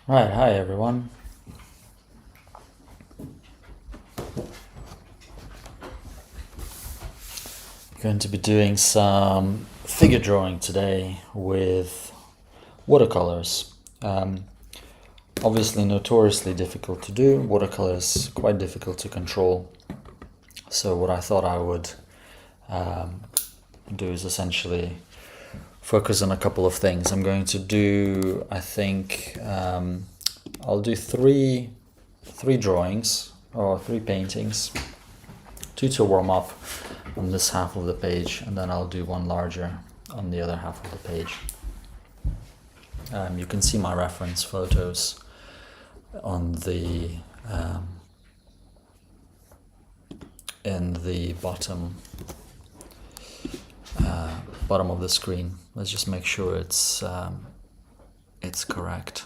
Right, hi everyone. Going to be doing some figure drawing today with watercolors. Obviously notoriously difficult to do. Watercolors quite difficult to control. So what I thought I would do is essentially focus on a couple of things. I'm going to do, I think, I'll do three drawings or three paintings, two to warm up on this half of the page, and then I'll do one larger on the other half of the page. You can see my reference photos on the in the bottom of the screen. Let's just make sure it's correct.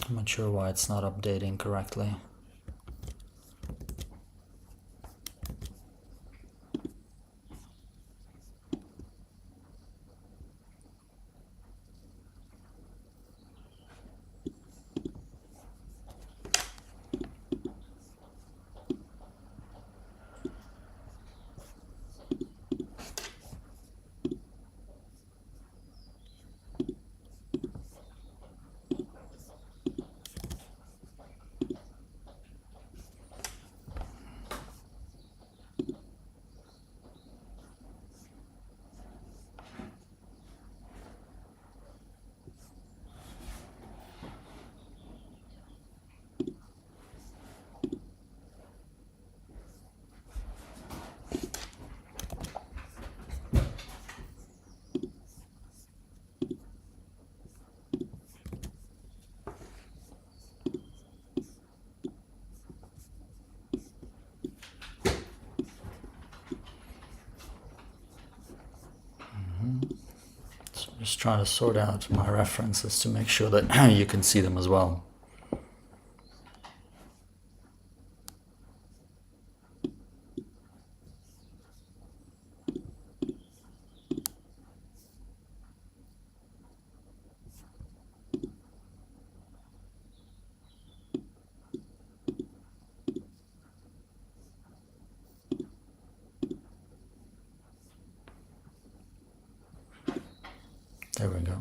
I'm not sure why it's not updating correctly. So I'm just trying to sort out my references to make sure that you can see them as well. There we go.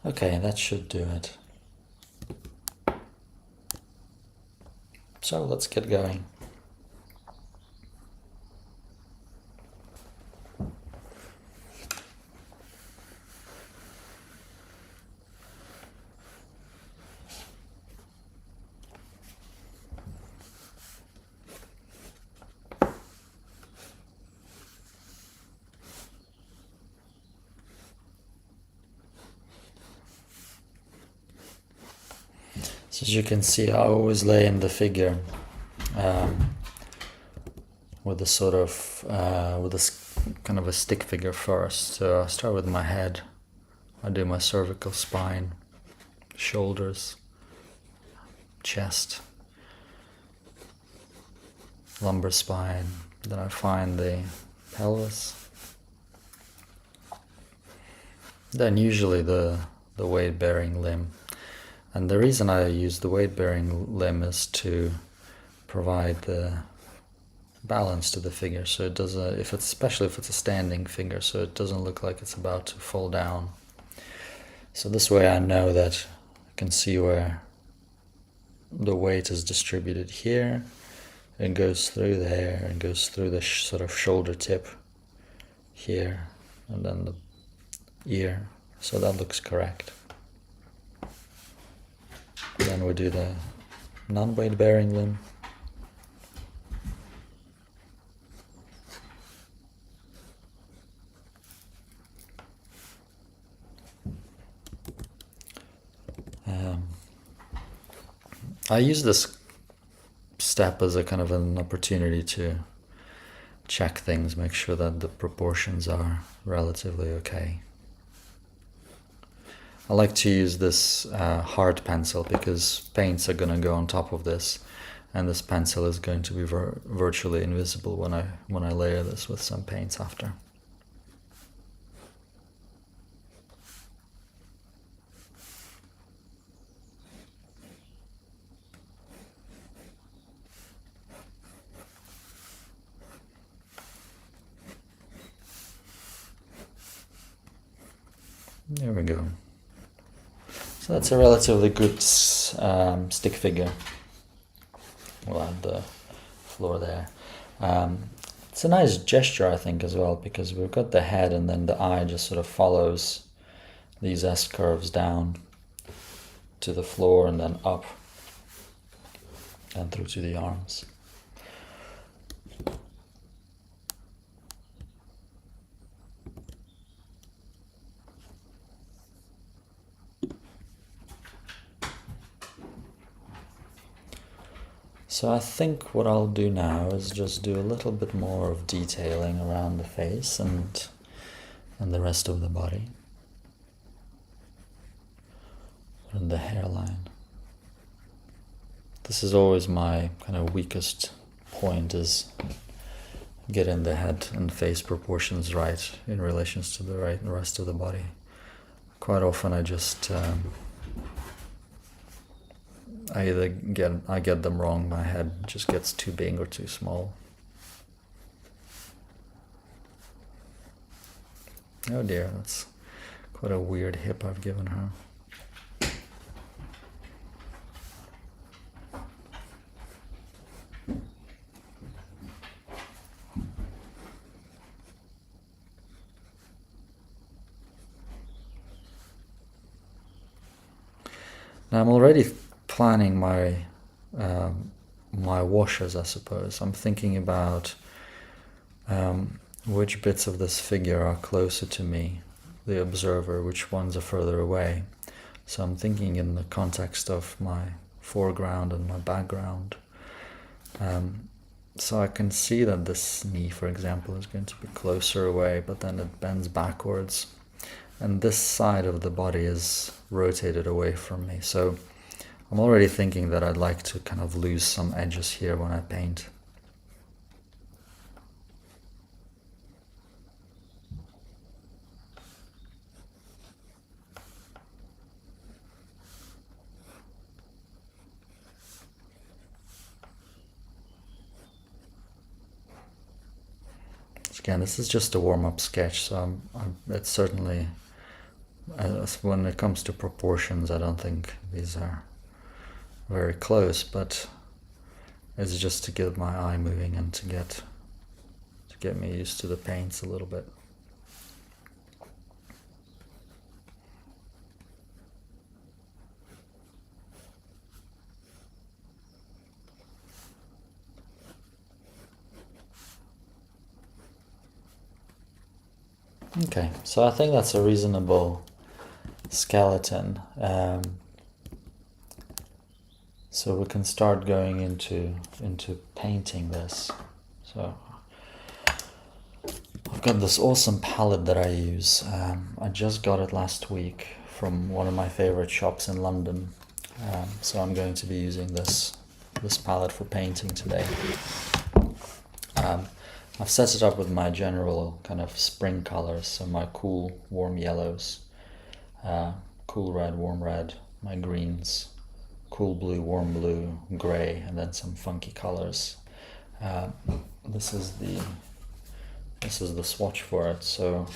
Okay, that should do it. So let's get going. So as you can see, I always lay in the figure with a sort of with a kind of a stick figure first. So I start with my head. I do my cervical spine, shoulders, chest, lumbar spine. Then I find the pelvis. Then usually the weight-bearing limb. And the reason I use the weight-bearing limb is to provide the balance to the figure, so it doesn't, especially if it's a standing figure, so it doesn't look like it's about to fall down. So this way I know that I can see where the weight is distributed here. It goes through there and goes through the sort of shoulder tip here, and then the ear. So that looks correct. Then we do the non-weight bearing limb. I use this step as a kind of an opportunity to check things, make sure that the proportions are relatively okay. I like to use this hard pencil because paints are going to go on top of this, and this pencil is going to be virtually invisible when I layer this with some paints after. There we go. So that's a relatively good stick figure. We'll add the floor there. It's a nice gesture, I think, as well, because we've got the head and then the eye just sort of follows these S-curves down to the floor and then up and through to the arms. So I think what I'll do now is just do a little bit more of detailing around the face and the rest of the body and the hairline. This is always my kind of weakest point, is getting the head and face proportions right in relation to the rest of the body. Quite often I just I get them wrong. My head just gets too big or too small. Oh dear, that's quite a weird hip I've given her. Now I'm already planning my washes, I suppose. I'm thinking about which bits of this figure are closer to me, the observer, which ones are further away. So I'm thinking in the context of my foreground and my background. So I can see that this knee, for example, is going to be closer away, but then it bends backwards. And this side of the body is rotated away from me. So I'm already thinking that I'd like to kind of lose some edges here when I paint. Again, this is just a warm-up sketch, so it's certainly, when it comes to proportions, I don't think these are very close, but it's just to get my eye moving and to get me used to the paints a little bit. Okay, so I think that's a reasonable skeleton. So we can start going into painting this. So I've got this awesome palette that I use. I just got it last week from one of my favorite shops in London. So I'm going to be using this palette for painting today. I've set it up with my general kind of spring colors, so my cool warm yellows, cool red, warm red, my greens, cool blue, warm blue, gray, and then some funky colors. This is the swatch for it. So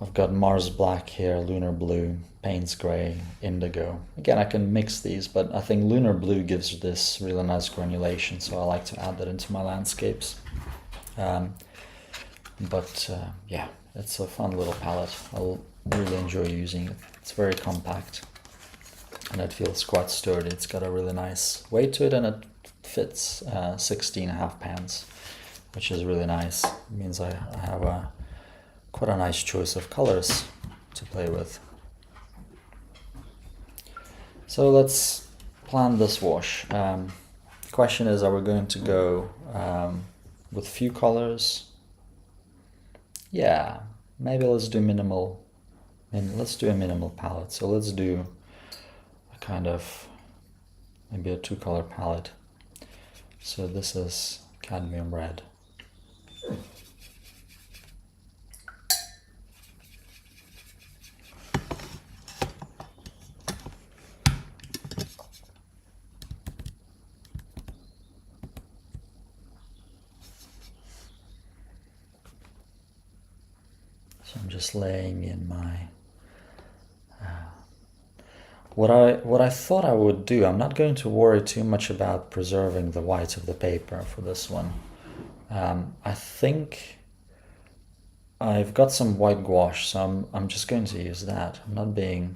I've got Mars black here, lunar blue, Payne's gray, indigo. Again, I can mix these, but I think lunar blue gives this really nice granulation, so I like to add that into my landscapes. Yeah, it's a fun little palette. I'll really enjoy using it. It's very compact and it feels quite sturdy. It's got a really nice weight to it, and it fits 16.5 pounds, which is really nice. It means I have quite a nice choice of colors to play with. So let's plan this wash. The question is, are we going to go with few colors? Yeah, maybe let's do minimal. Let's do a minimal palette. So let's do a kind of maybe a 2-color palette. So this is cadmium red. So I'm just laying in my what I thought I would do. I'm not going to worry too much about preserving the white of the paper for this one. I think I've got some white gouache, so I'm just going to use that. I'm not being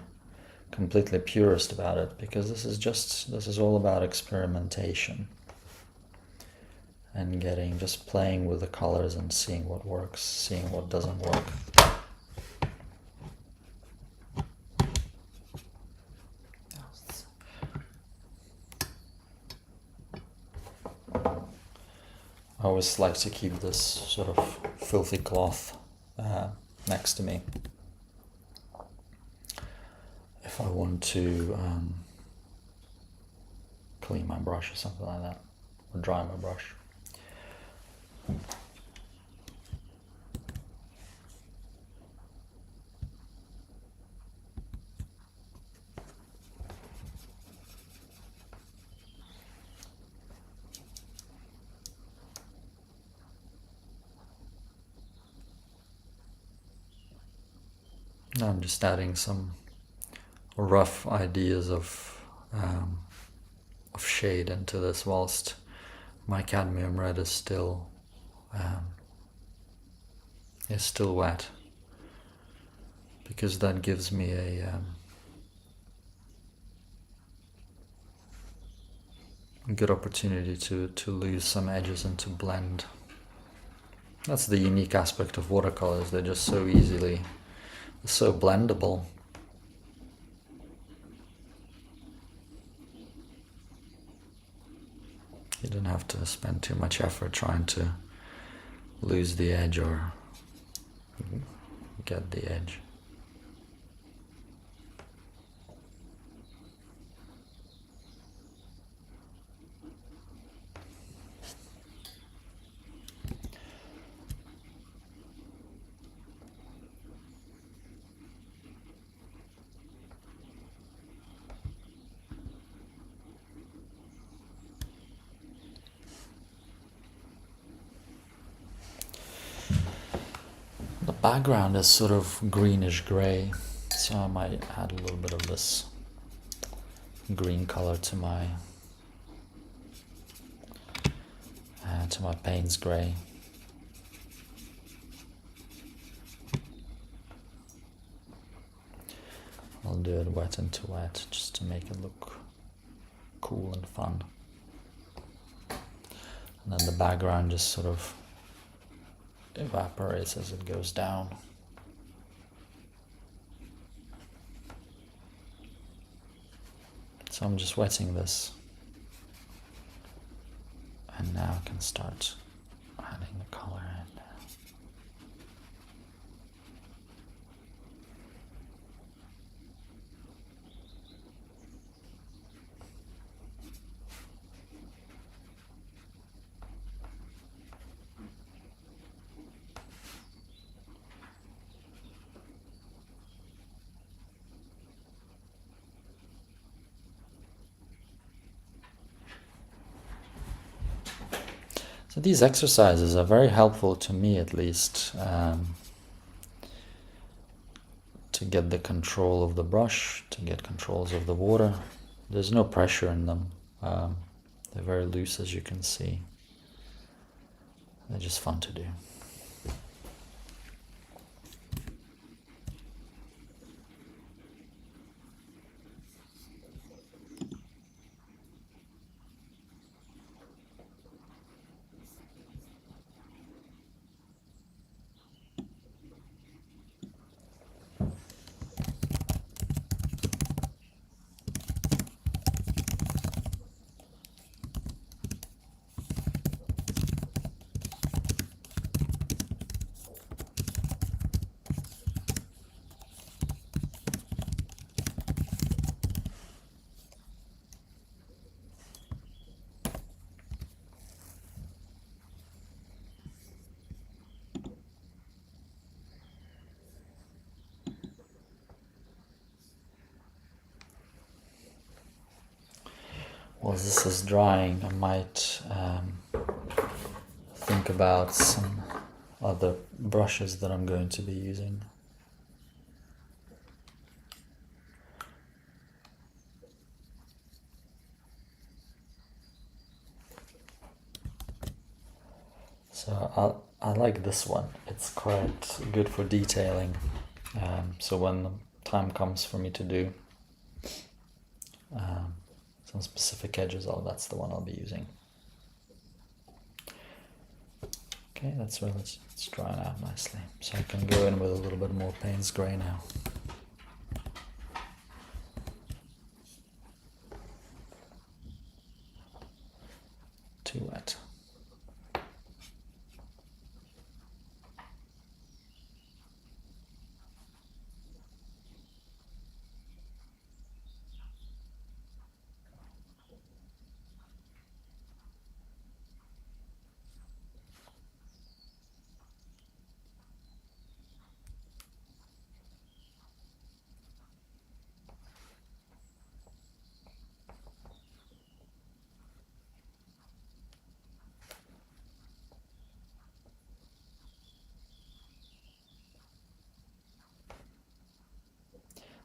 completely purist about it, because this is all about experimentation and just playing with the colors and seeing what works, seeing what doesn't work. I always like to keep this sort of filthy cloth next to me if I want to clean my brush or something like that, or dry my brush. I'm just adding some rough ideas of shade into this, whilst my cadmium red is still wet, because that gives me a good opportunity to lose some edges and to blend. That's the unique aspect of watercolors. They're just so blendable. You don't have to spend too much effort trying to lose the edge or get the edge. The background is sort of greenish gray, so I might add a little bit of this green color to my Payne's gray. I'll do it wet into wet just to make it look cool and fun. And then the background just sort of evaporates as it goes down. So I'm just wetting this, and now I can start adding the color in. So these exercises are very helpful to me, at least, to get the control of the brush, to get controls of the water. There's no pressure in them. They're very loose, as you can see. They're just fun to do. While this is drying, I might think about some other brushes that I'm going to be using. So I like this one. It's quite good for detailing. So when the time comes for me to do some specific edges, that's the one I'll be using. Okay, that's where it's drying out nicely. So I can go in with a little bit more Payne's Grey now. Too wet.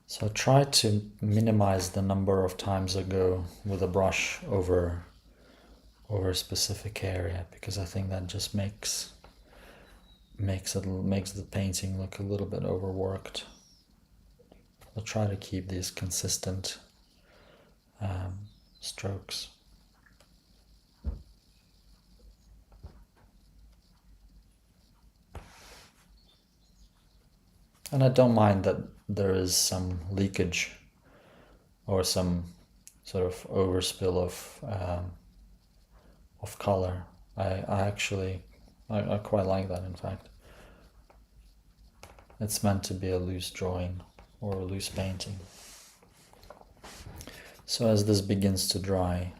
So I try to minimize the number of times I go with a brush over a specific area, because I think that just makes the painting look a little bit overworked. I'll try to keep these consistent strokes. And I don't mind that there is some leakage or some sort of overspill of color. I quite like that, in fact. It's meant to be a loose drawing or a loose painting. So as this begins to dry,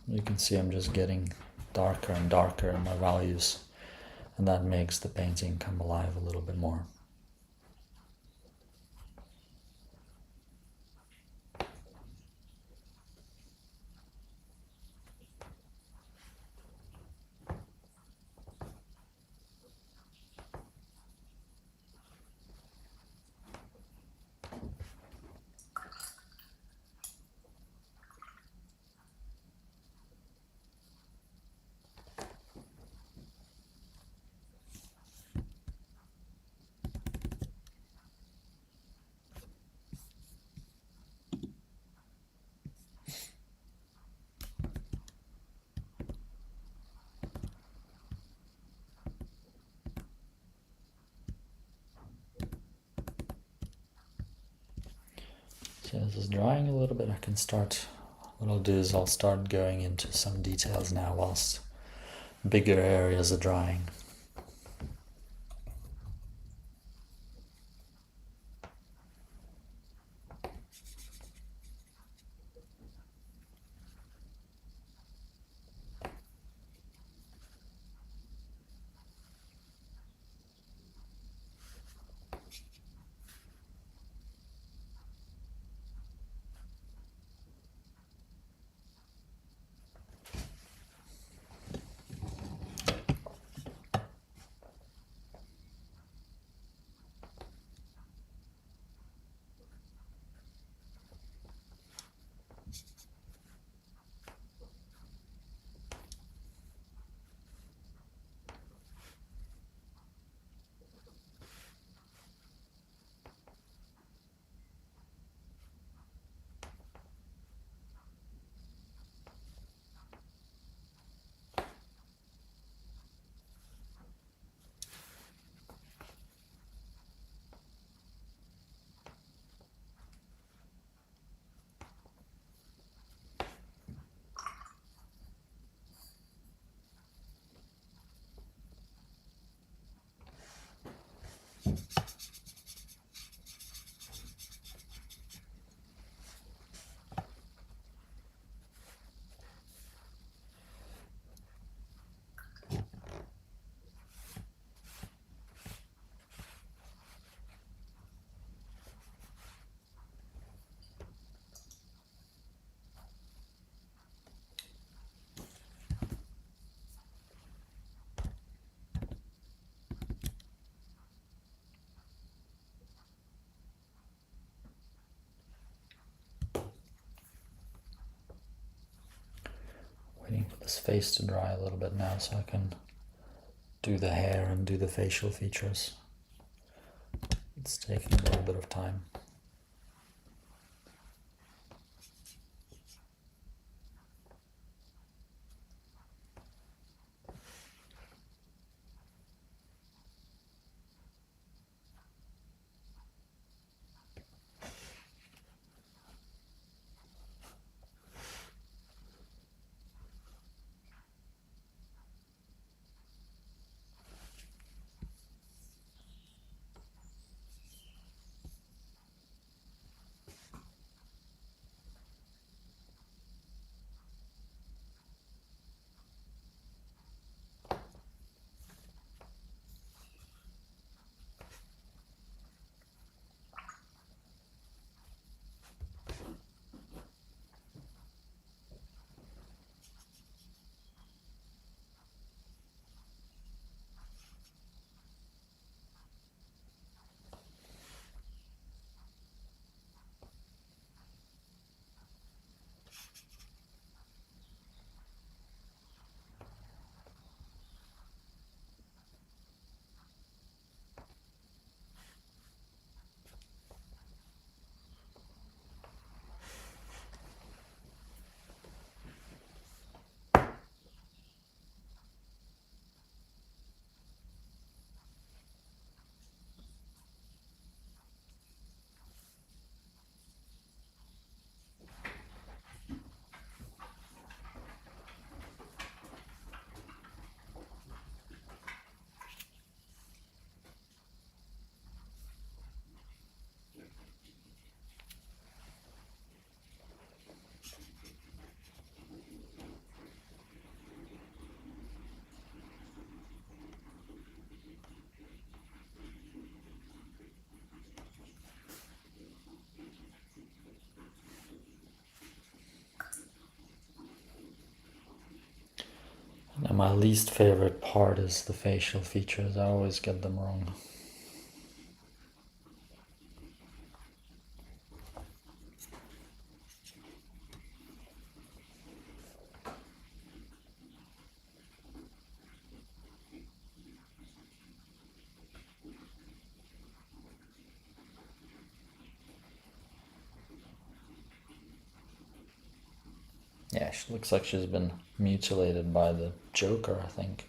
you can see I'm just getting darker and darker in my values, and that makes the painting come alive a little bit more. So this is drying a little bit. I can start, what I'll do is I'll start going into some details now whilst bigger areas are drying. Waiting for this face to dry a little bit now so I can do the hair and do the facial features. It's taking a little bit of time. And my least favorite part is the facial features. I always get them wrong. Yeah, she looks like she's been mutilated by the Joker, I think.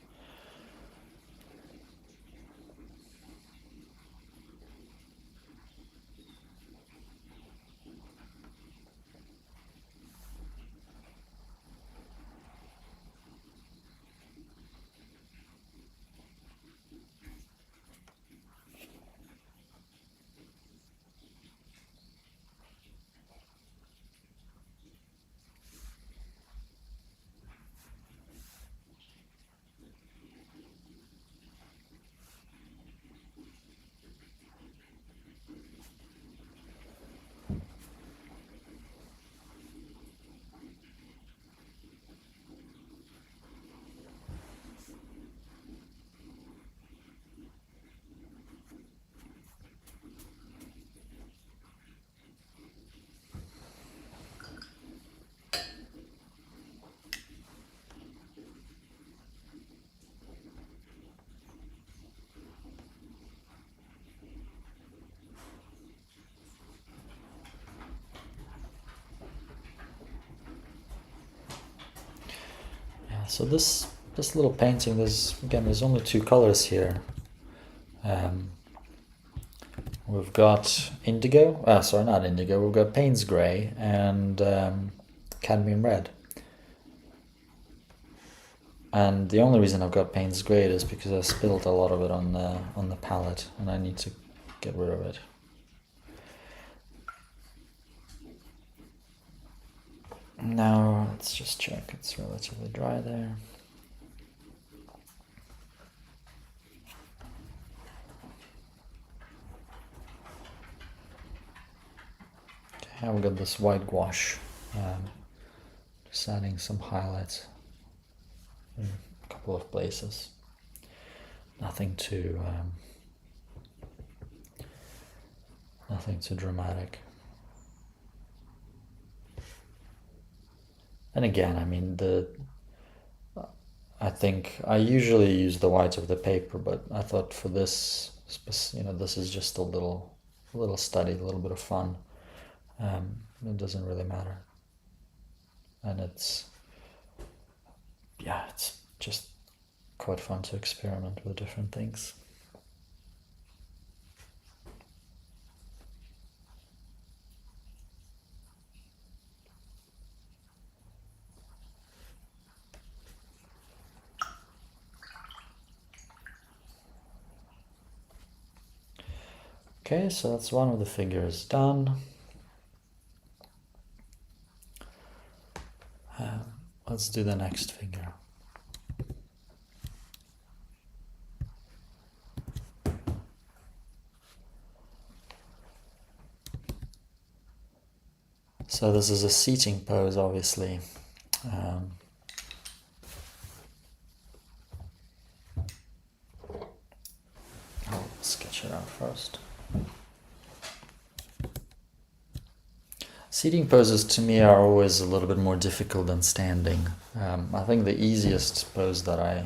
So this little painting, there's only two colors here. We've got indigo, sorry, not indigo, we've got Payne's grey and cadmium red. And the only reason I've got Payne's grey is because I spilled a lot of it on the palette and I need to get rid of it. Now let's just check, it's relatively dry there. Okay, I've got this white gouache, just adding some highlights in a couple of places. Nothing too dramatic. And again, I mean, the I think I usually use the white of the paper, but I thought for this, this is just a little study, a little bit of fun. It doesn't really matter, and it's just quite fun to experiment with different things. Okay, so that's one of the figures done. Let's do the next figure. So this is a seating pose, obviously. I'll sketch it out first. Seating poses to me are always a little bit more difficult than standing. I think the easiest pose that I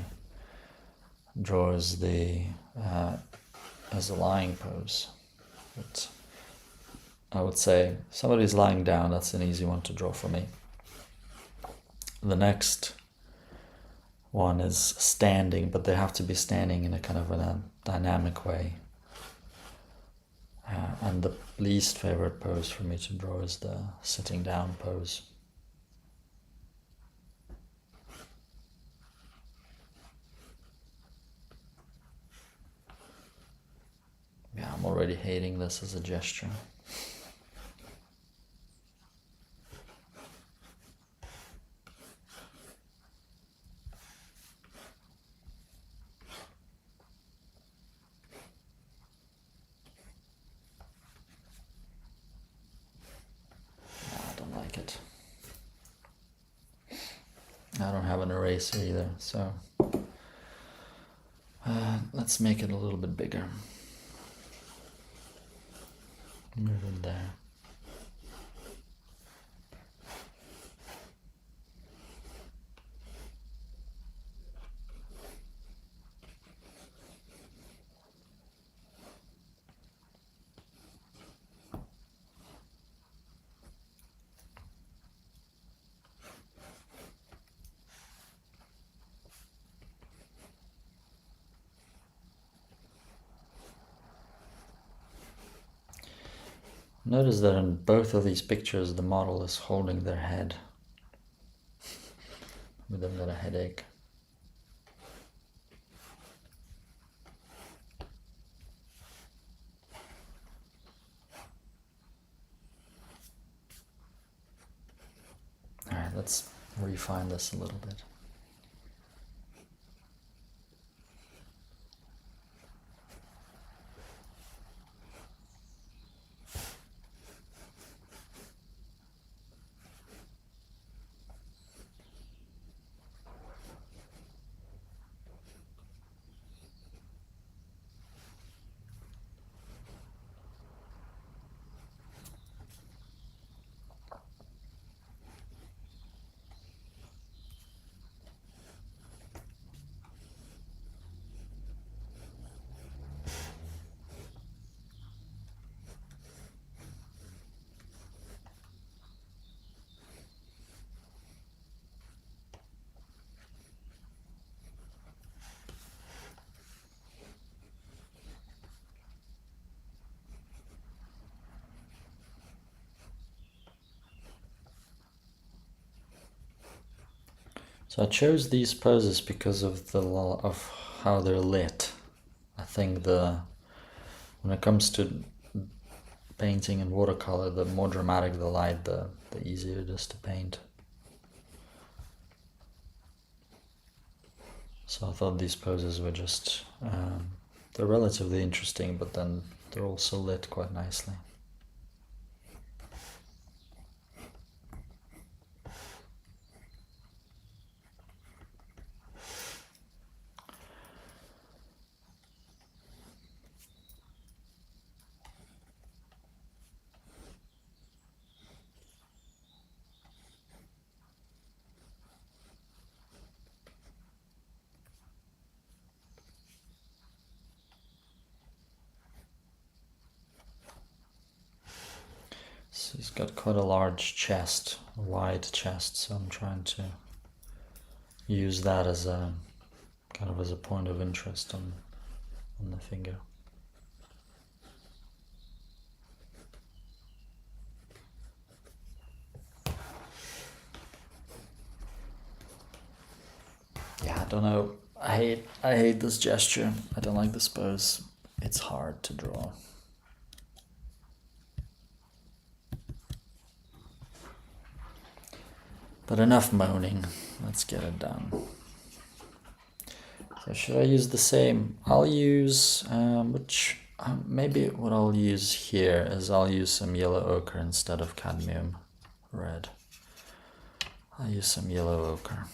draw is the lying pose. But I would say if somebody's lying down, that's an easy one to draw for me. The next one is standing, but they have to be standing in a kind of a dynamic way. And the least favorite pose for me to draw is the sitting down pose. Yeah, I'm already hating this as a gesture. I don't have an eraser either, so let's make it a little bit bigger. Move it there. Notice that in both of these pictures the model is holding their head. Maybe they've got a headache. Alright, let's refine this a little bit. So I chose these poses because of how they're lit. I think when it comes to painting and watercolor, the more dramatic the light, the easier it is to paint. So I thought these poses were just, they're relatively interesting, but then they're also lit quite nicely. got quite a large chest, a wide chest, so I'm trying to use that as a kind of as a point of interest on the figure. Yeah, I don't know. I hate this gesture. I don't like this pose. It's hard to draw. But enough moaning. Let's get it done. So should I use the same? I'll use maybe what I'll use here is I'll use some yellow ochre instead of cadmium red. I'll use some yellow ochre.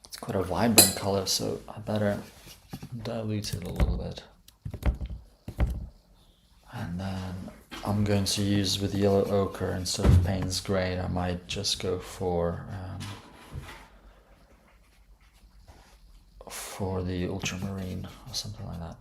It's quite a vibrant color, so I better dilute it a little bit. And then I'm going to use with yellow ochre instead of Payne's Grey. I might just go for the ultramarine or something like that.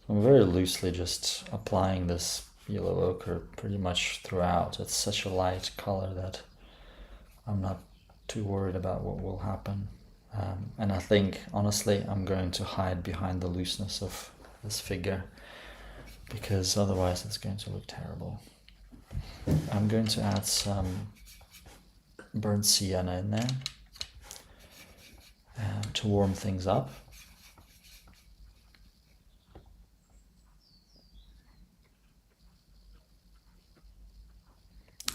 I'm very loosely just applying this yellow ochre pretty much throughout. It's such a light color that I'm not too worried about what will happen. And I think, honestly, I'm going to hide behind the looseness of this figure because otherwise it's going to look terrible. I'm going to add some burnt sienna in there to warm things up.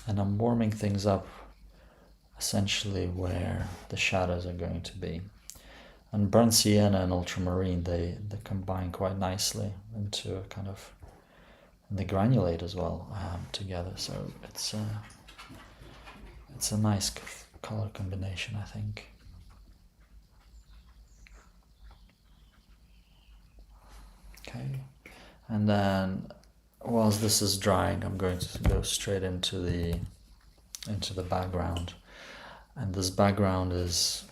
And I'm warming things up essentially where the shadows are going to be. And burnt sienna and ultramarine, they combine quite nicely into a kind of, and they granulate as well together. So it's a nice color combination, I think. Okay, and then whilst this is drying, I'm going to go straight into the background, and this background is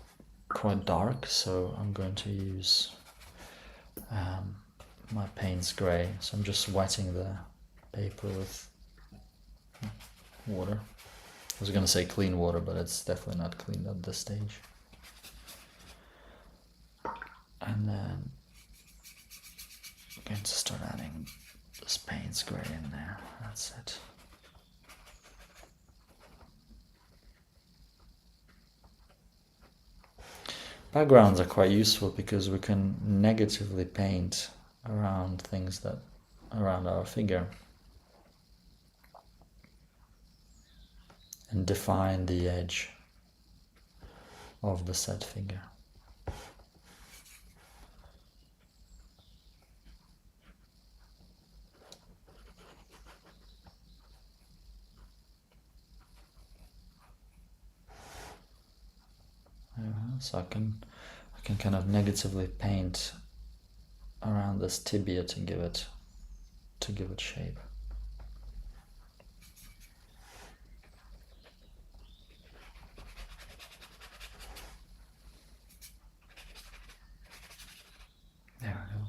quite dark, so I'm going to use my Payne's Grey. So I'm just wetting the paper with water. I was going to say clean water, but it's definitely not clean at this stage. And then I'm going to start adding this Payne's Grey in there. That's it. Backgrounds are quite useful because we can negatively paint around things that around our figure and define the edge of the set figure. So I can kind of negatively paint around this tibia to give it shape. There we go.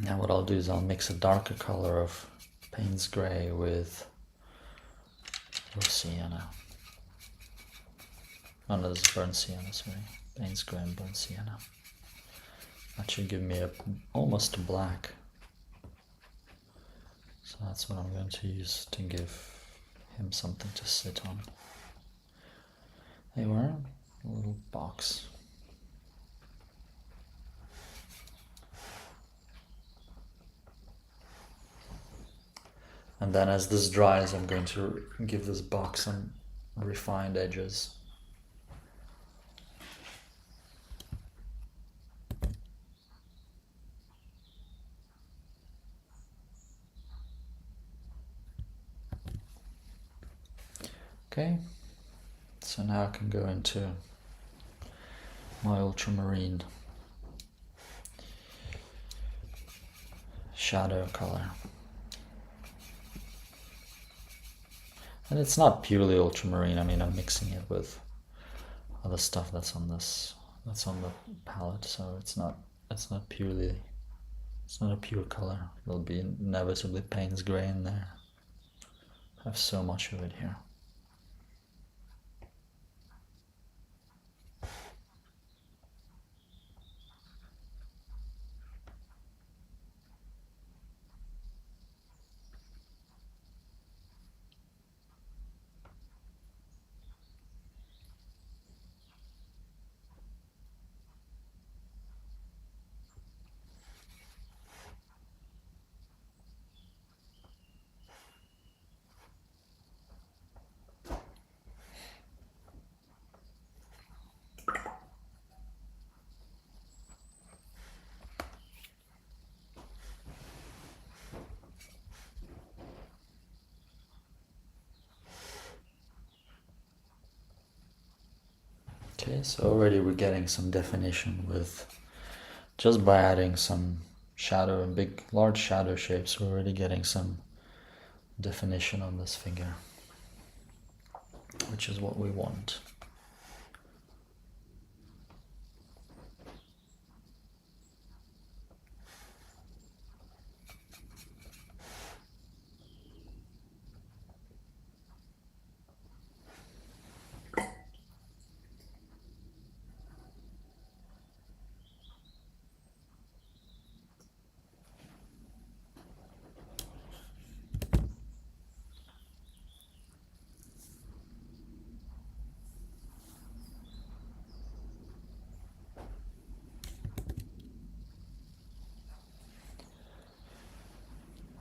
Now what I'll do is I'll mix a darker color of Payne's Grey with sienna. Oh no, this is burnt sienna, sorry. Payne's Grey and burnt sienna. That should give me almost a black. So that's what I'm going to use to give him something to sit on. There you are, a little box. And then as this dries, I'm going to give this box some refined edges. Okay, so now I can go into my ultramarine shadow color. And it's not purely ultramarine, I mean I'm mixing it with other stuff that's on the palette, so it's not purely, it's not a pure color. There'll be inevitably Payne's Gray in there. I have so much of it here. Okay, so already we're getting some definition with just by adding some shadow and large shadow shapes. We're already getting some definition on this figure, which is what we want.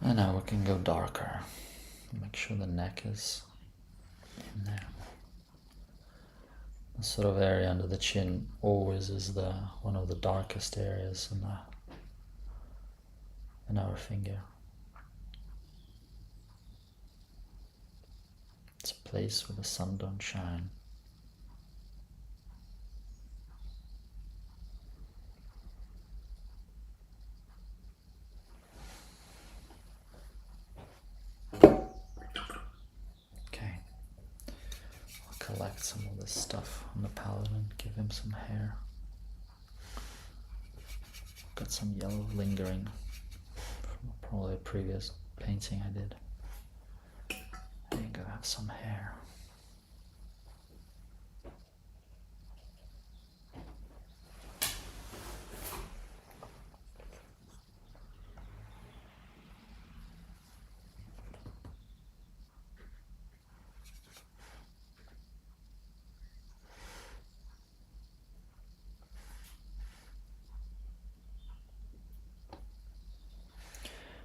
And now we can go darker. Make sure the neck is in there. The sort of area under the chin always is one of the darkest areas in our finger. It's a place where the sun don't shine. Collect some of this stuff on the palette and give him some hair. Got some yellow lingering from probably a previous painting I did. There you go, have some hair.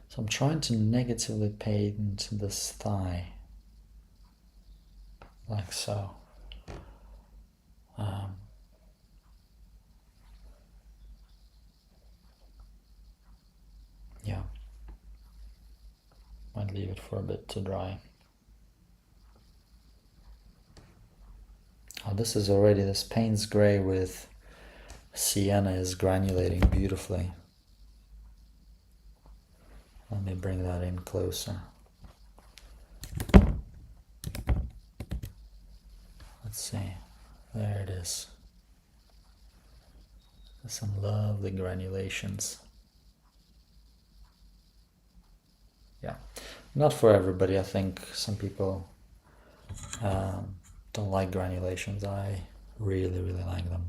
So I'm trying to negatively paint this thigh, like so. Yeah, might leave it for a bit to dry. Oh, this is already, this Payne's Gray with sienna is granulating beautifully. Let me bring that in closer. Let's see, there it is. There's some lovely granulations. Yeah, not for everybody. I think some people don't like granulations. I really, really like them.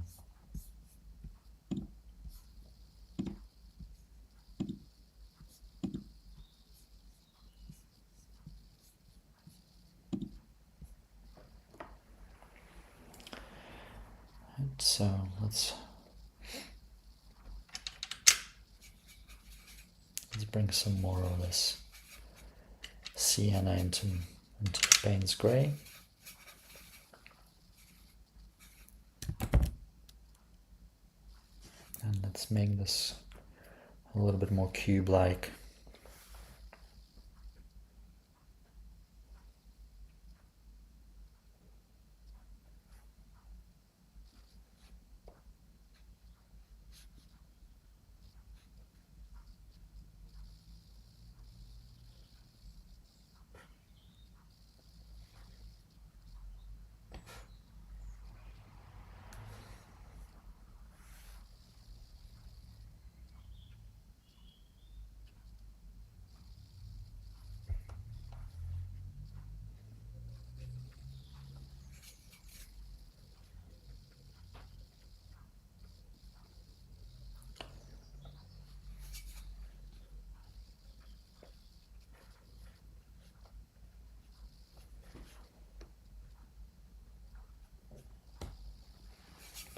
So let's bring some more of this sienna into Payne's Gray. And let's make this a little bit more cube-like.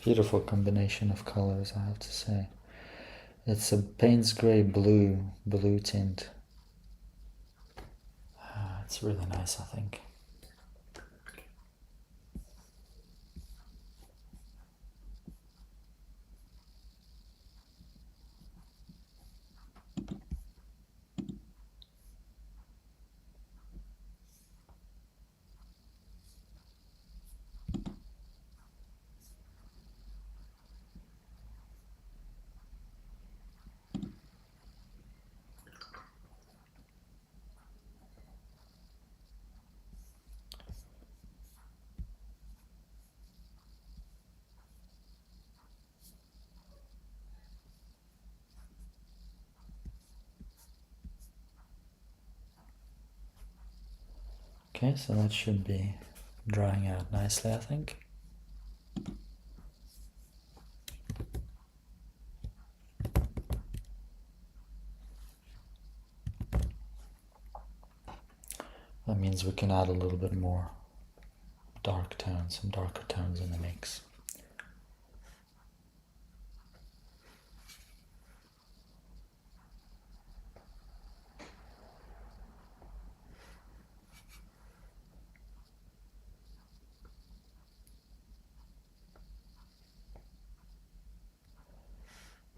Beautiful combination of colors, I have to say. It's a Payne's Grey blue tint. It's really nice, I think. Okay, so that should be drying out nicely, I think. That means we can add a little bit more dark tones, some darker tones in the mix.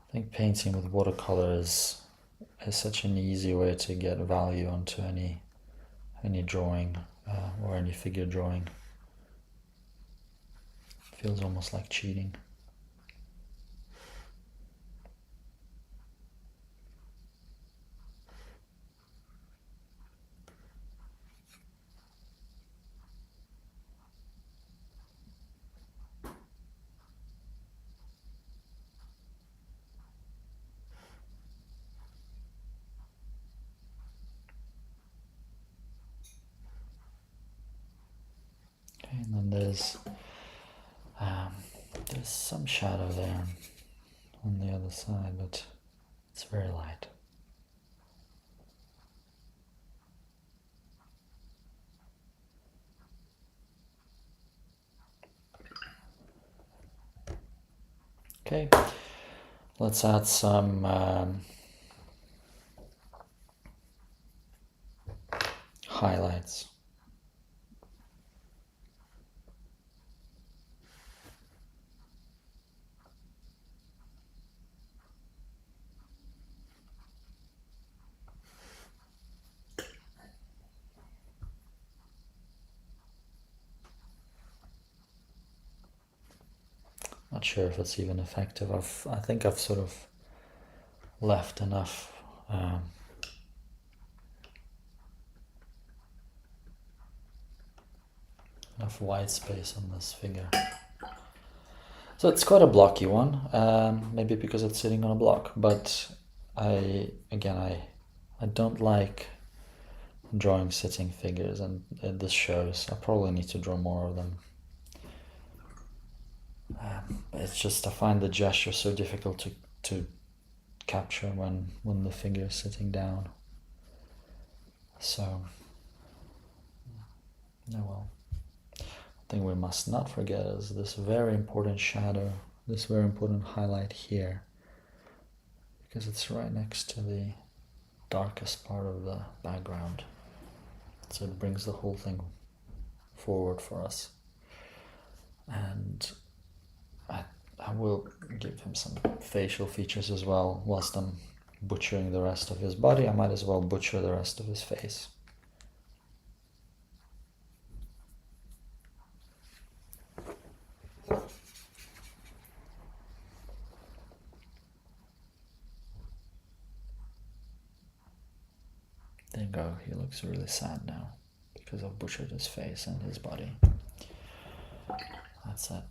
I think painting with watercolor is such an easy way to get value onto any drawing or any figure drawing. It feels almost like cheating. Okay, and then there's some shadow there on the other side, but it's very light. Okay, let's add some highlights. Not sure if it's even effective. I think I've sort of left enough enough white space on this figure. So it's quite a blocky one, maybe because it's sitting on a block, but I don't like drawing sitting figures, and this shows. I probably need to draw more of them. It's just, I find the gesture so difficult to capture when the figure is sitting down. So, oh well. Thing we must not forget is this very important shadow, this very important highlight here, because it's right next to the darkest part of the background, so it brings the whole thing forward for us. And I will give him some facial features as well. Whilst I'm butchering the rest of his body, I might as well butcher the rest of his face. There you go, he looks really sad now because I've butchered his face and his body. That's it.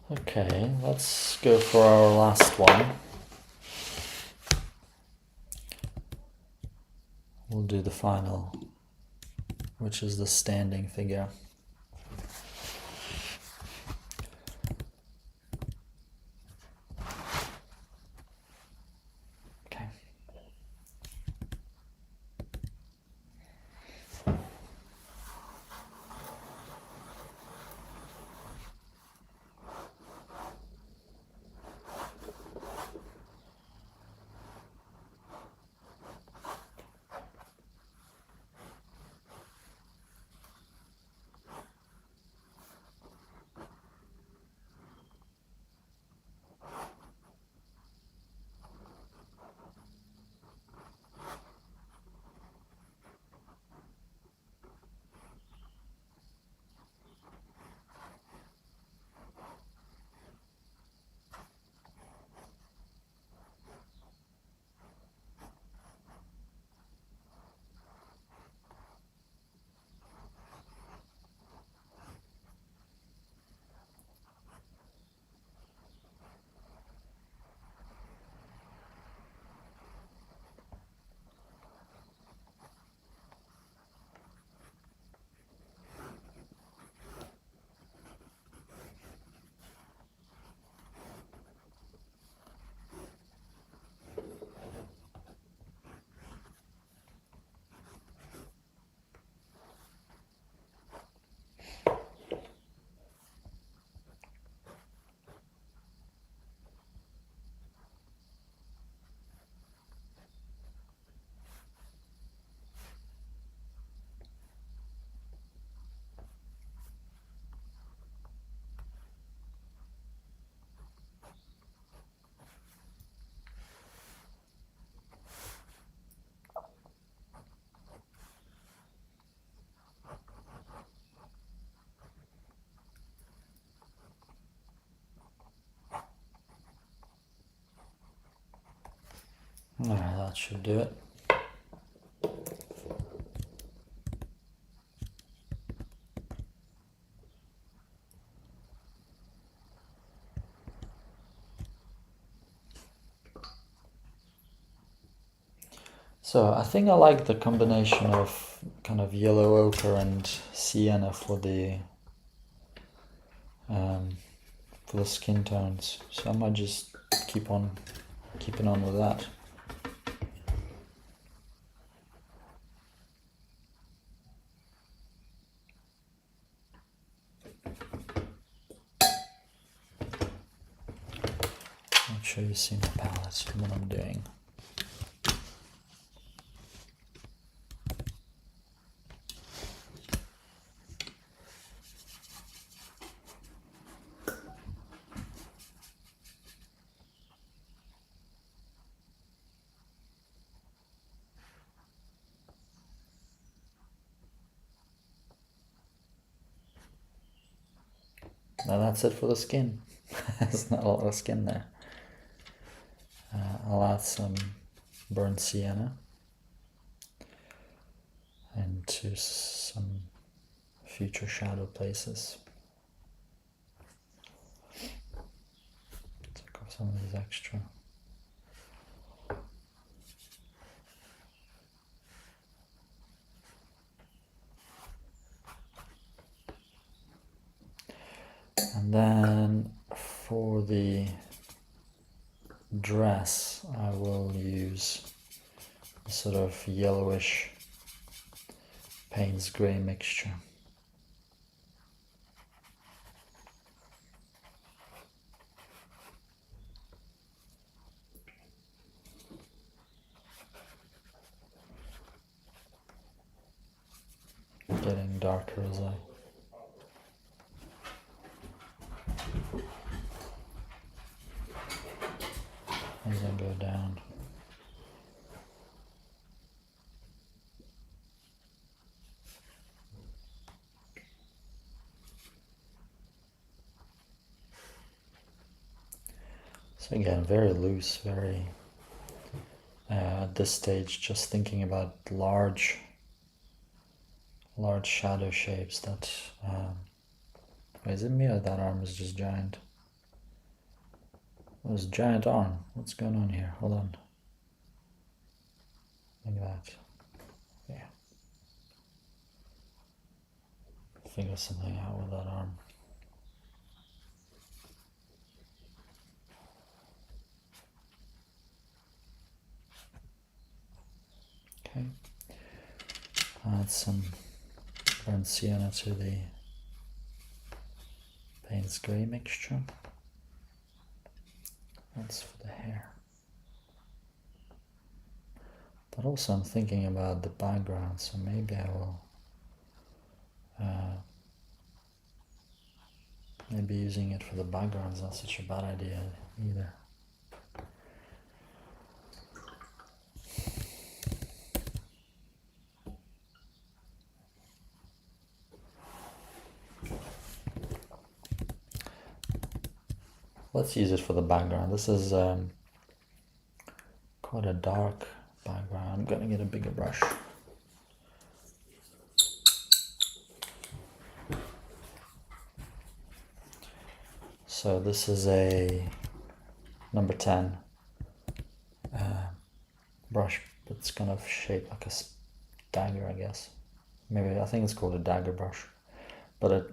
Okay, let's go for our last one. We'll do the final, which is the standing figure. Alright, that should do it. So I think I like the combination of kind of yellow ochre and sienna for the skin tones. So I might just keep on keeping on with that. Make sure you see my palette and what I'm doing. Now that's it for the skin. There's not a lot of skin there. I'll add some burnt sienna into some future shadow places. Take off some of these extra. And then for the dress, I will use a sort of yellowish Payne's grey mixture. Getting darker as I go down. So again, very loose, very at this stage just thinking about large shadow shapes that is it me or that arm is just giant? It was a giant arm. What's going on here? Hold on. Like that. Yeah. Figure something out with that arm. Okay. Add some burnt sienna to the Payne's grey mixture. That's for the hair. But also I'm thinking about the background, so maybe I will maybe using it for the background is not such a bad idea either. Let's use it for the background. This is quite a dark background. I'm gonna get a bigger brush. So this is a number 10 brush, but it's kind of shaped like a dagger, I guess. Maybe I think it's called a dagger brush, but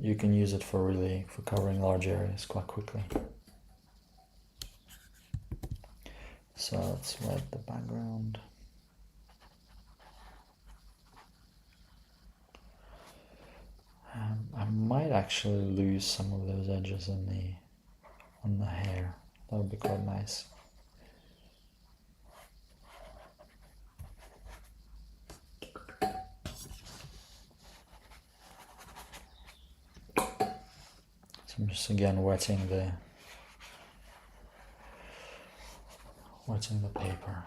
you can use it for covering large areas quite quickly. So let's wet the background. I might actually lose some of those edges on the hair. That would be quite nice. So I'm just again wetting the paper.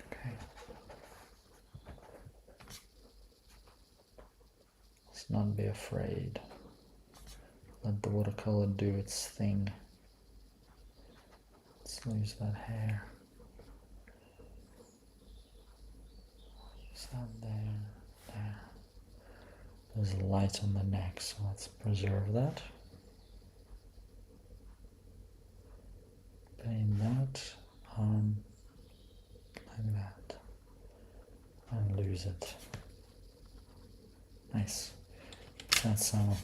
Okay. Let's not be afraid. let the watercolor do its thing. Let's lose that hair. Is that there? There's a light on the neck, so let's preserve that. Paint that arm like that and lose it. Nice. That's some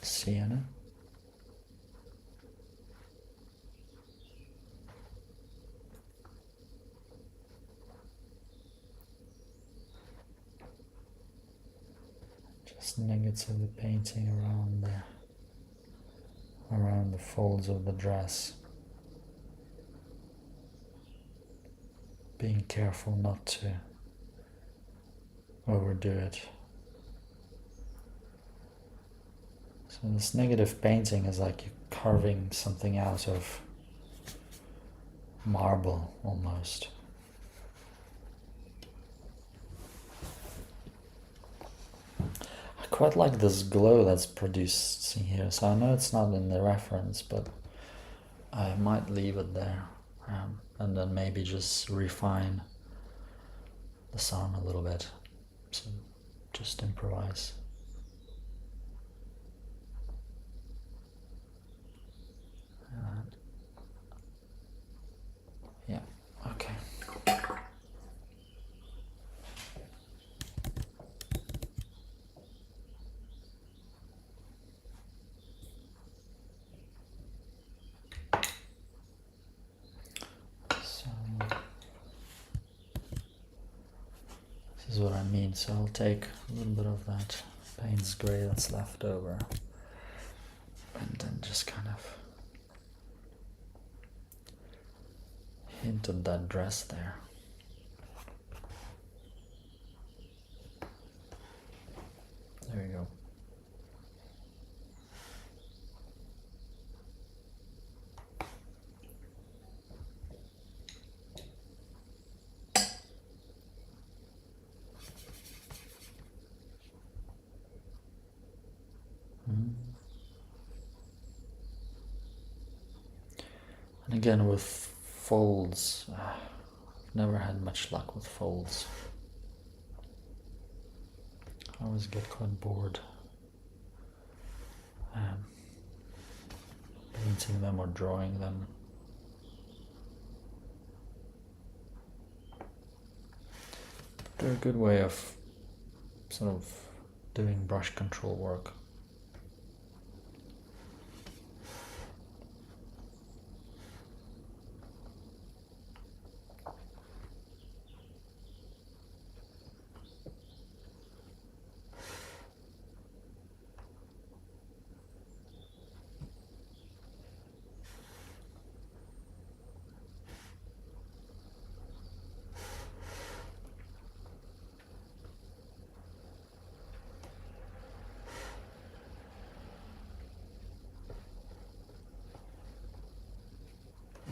sienna. Just negatively painting around the folds of the dress. Being careful not to overdo it. So this negative painting is like you're carving something out of marble almost. I quite like this glow that's produced here, so I know it's not in the reference, but I might leave it there and then maybe just refine the sun a little bit. So just improvise. Yeah, okay. So this is what I mean. So I'll take a little bit of that Payne's Grey that's left over and then just kind of hint at that dress there. There we go. And again with folds, I've never had much luck with folds. I always get quite bored painting them or drawing them. They're a good way of sort of doing brush control work.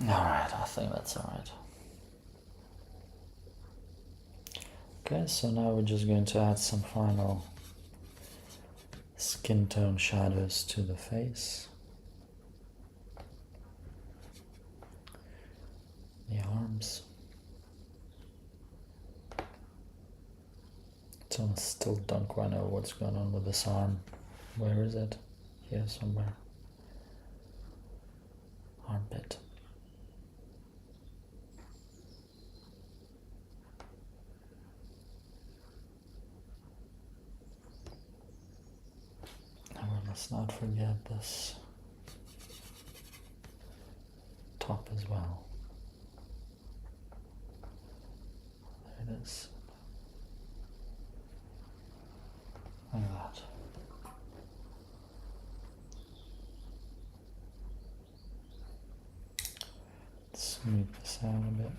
Alright, I think that's alright. Okay, so now we're just going to add some final skin tone shadows to the face. The arms. So I still don't quite know what's going on with this arm. Where is it? Here somewhere. Armpit. Let's not forget this top as well. There it is. Look at that. Let's smooth this out a bit.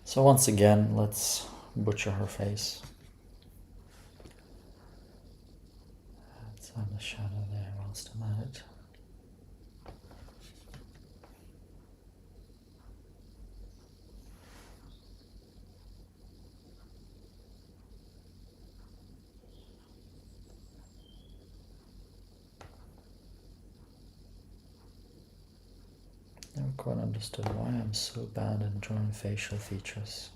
So once again, let's butcher her face. Let's find a shadow there whilst I'm at it. Never quite understood why I'm so bad at drawing facial features.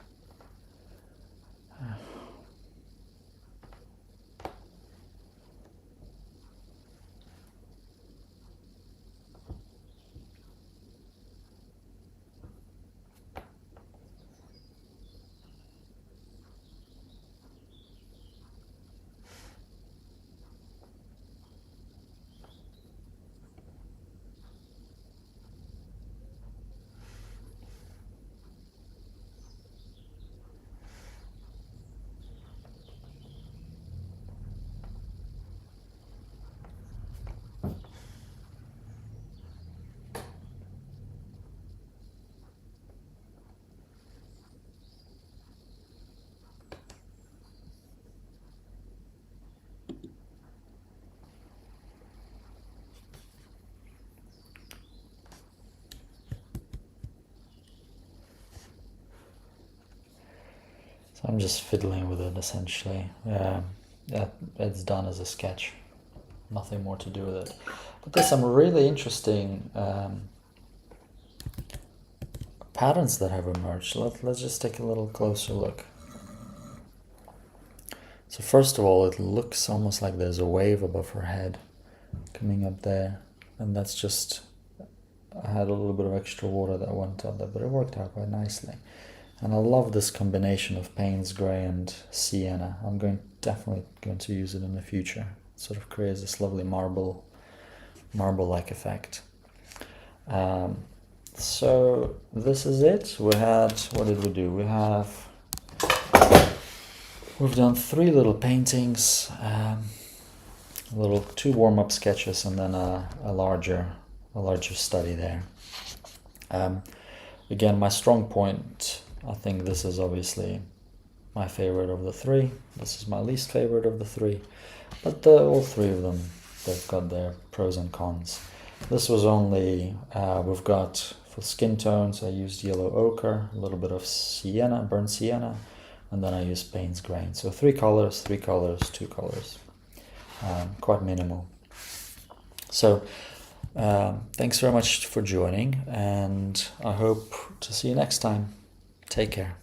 So I'm just fiddling with it essentially. It's done as a sketch. Nothing more to do with it. But there's some really interesting patterns that have emerged. Let's just take a little closer look. So first of all, it looks almost like there's a wave above her head coming up there. And that's just, I had a little bit of extra water that went up there, but it worked out quite nicely. And I love this combination of Payne's Grey and Sienna. I'm definitely going to use it in the future. It sort of creates this lovely marble-like effect. So this is it. We had, what did we do? We've done 3 little paintings, two warm-up sketches, and then a larger study there. Again, my strong point, I think this is obviously my favorite of the 3. This is my least favorite of the 3, but all 3 of them, they've got their pros and cons. This was only, we've got, for skin tones, I used yellow ochre, a little bit of sienna, burnt sienna, and then I used Payne's Grain. So 3 colors, 2 colors. Quite minimal. So thanks very much for joining, and I hope to see you next time. Take care.